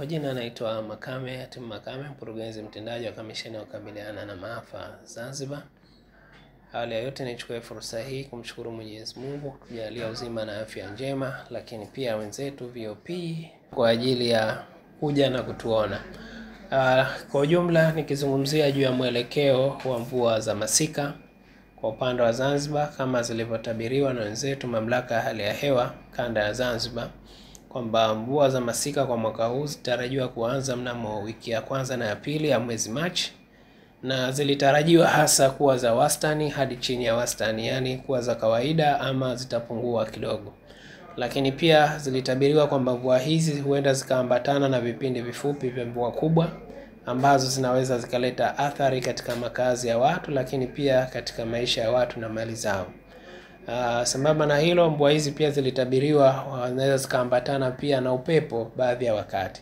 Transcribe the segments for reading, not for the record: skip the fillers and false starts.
Kwa jina naitwa Makame, Hatim Makame, mkurugenzi mtendaji wa Kamisheni ya Kukabiliana na Maafa Zanzibar. Awali ya yote nichukue fursa hii kumshukuru Mwenyezi Mungu kujalia uzima na afya njema, lakini pia wenzetu VOP kwa ajili ya kuja na kutuona. Kwa ujumla nikizungumzia juu ya mwelekeo wa mvua za masika kwa upande wa Zanzibar kama zilivyotabiriwa na wenzetu mamlaka ya hali ya hewa kanda ya Zanzibar, kwamba mvua za masika kwa mwaka huu zitarajiwa kuanza mnamo wiki ya kwanza na ya pili ya mwezi Machi, na zilitarajiwa hasa kuwa za wastani hadi chini ya wastani, yani kuwa za kawaida ama zitapungua kidogo. Lakini pia zilitabiriwa kwamba mvua hizi huenda zikaambatana na vipindi vifupi vya mvua kubwa ambazo zinaweza zikaleta athari katika makazi ya watu, lakini pia katika maisha ya watu na mali zao. Sambamba na hilo, mvua hizi pia zilitabiriwa zinaweza zikaambatana pia na upepo baadhi ya wakati.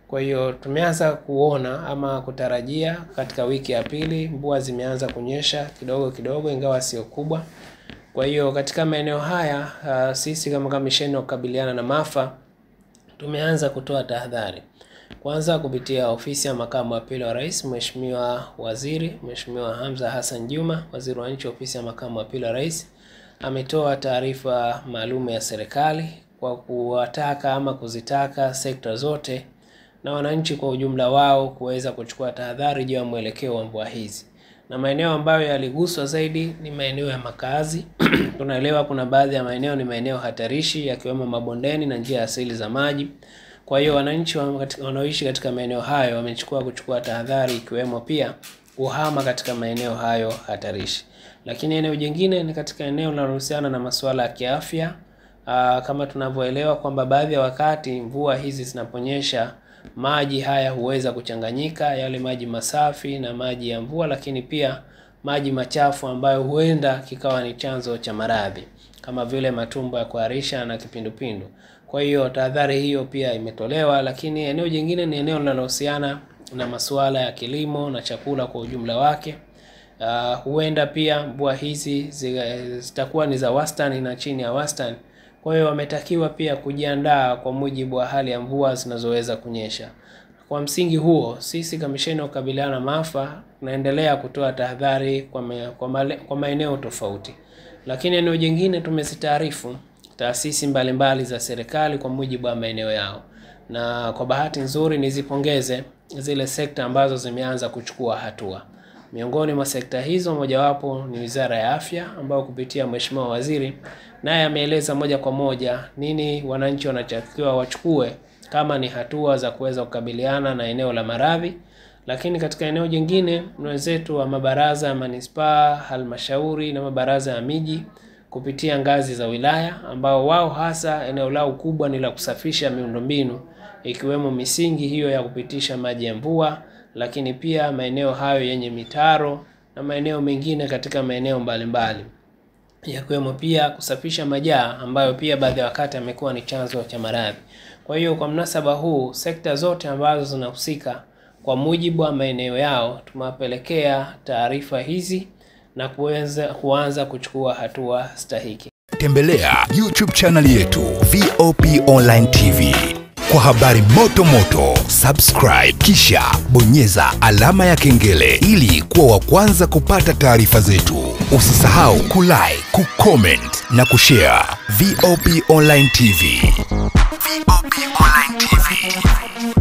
Kwa hiyo tumeanza kuona ama kutarajia katika wiki ya pili mvua zimeanza kunyesha kidogo kidogo, ingawa sio kubwa. Kwa hiyo katika maeneo haya sisi kama Kamisheni ya Kukabiliana na Maafa tumeanza kutoa tahadhari. Kwanza kupitia ofisi ya Makamu wa Pili wa Rais, Mheshimiwa Waziri, Mheshimiwa Hamza Hassan Juma, Waziri wa Nchi Ofisi ya Makamu wa Pili wa Rais, ametoa taarifa maalum ya serikali kwa kuwataka ama kuzitaka sekta zote na wananchi kwa ujumla wao kuweza kuchukua tahadhari juu ya mwelekeo wa mvua hizi. Na maeneo ambayo yaliguswa zaidi ni maeneo ya makazi. Tunaelewa kuna baadhi ya maeneo ni maeneo hatarishi yakiwemo mabondeni na njia asili za maji. Kwa hiyo wananchi wanaoishi katika maeneo hayo kuchukua tahadhari, ikiwemo pia kuhama katika maeneo hayo hatarishi. Lakini eneo jingine ni katika eneo linalohusiana na masuala ya kiafya. Kama tunavyoelewa kwamba baadhi ya wakati mvua hizi zinaponyesha, maji haya huweza kuchanganyika, yale maji masafi na maji ya mvua, lakini pia maji machafu ambayo huenda kikawa ni chanzo cha maradhi kama vile matumbo ya kuharisha na kipindupindu. Kwa hiyo tahadhari hiyo pia imetolewa. Lakini eneo jingine ni eneo linalohusiana na masuala ya kilimo na chakula kwa ujumla wake. Huenda pia mvua hizi zitakuwa ni za wastani na chini ya wastani. Kwa hiyo wametakiwa pia kujiandaa kwa mujibu wa hali ya mvua zinazoweza kunyesha. Kwa msingi huo, sisi Kamisheni ya Kukabiliana na Maafa tunaendelea kutoa tahadhari kwa maeneo tofauti. Lakini eneo jingine tumezitaarifu taasisi mbalimbali za serikali kwa mujibu wa maeneo yao. Na kwa bahati nzuri nizipongeze zile sekta ambazo zimeanza kuchukua hatua. Miongoni mwa sekta hizo mojawapo ni Wizara ya Afya, ambao kupitia Mheshimiwa Waziri naye ameeleza moja kwa moja nini wananchi wanatakiwa wachukue kama ni hatua za kuweza kukabiliana na eneo la maradhi. Lakini katika eneo jingine wenzetu wa mabaraza ya manispaa, halmashauri na mabaraza ya miji kupitia ngazi za wilaya, ambao wao hasa eneo lao kubwa ni la kusafisha miundombinu, ikiwemo misingi hiyo ya kupitisha maji ya mvua, lakini pia maeneo hayo yenye mitaro na maeneo mengine katika maeneo mbalimbali, yakiwemo pia kusafisha majaa ambayo pia baadhi ya wakati yamekuwa ni chanzo cha maradhi. Kwa hiyo kwa mnasaba huu, sekta zote ambazo zinahusika kwa mujibu wa maeneo yao tumewapelekea taarifa hizi na kuanza kuchukua hatua stahiki. Tembelea YouTube channel yetu VOP Online TV kwa habari moto moto. Subscribe kisha bonyeza alama ya kengele ili kuwa wa kwanza kupata taarifa zetu. Usisahau kulike, kucomment na kushare. VOP Online TV. VOP Online TV.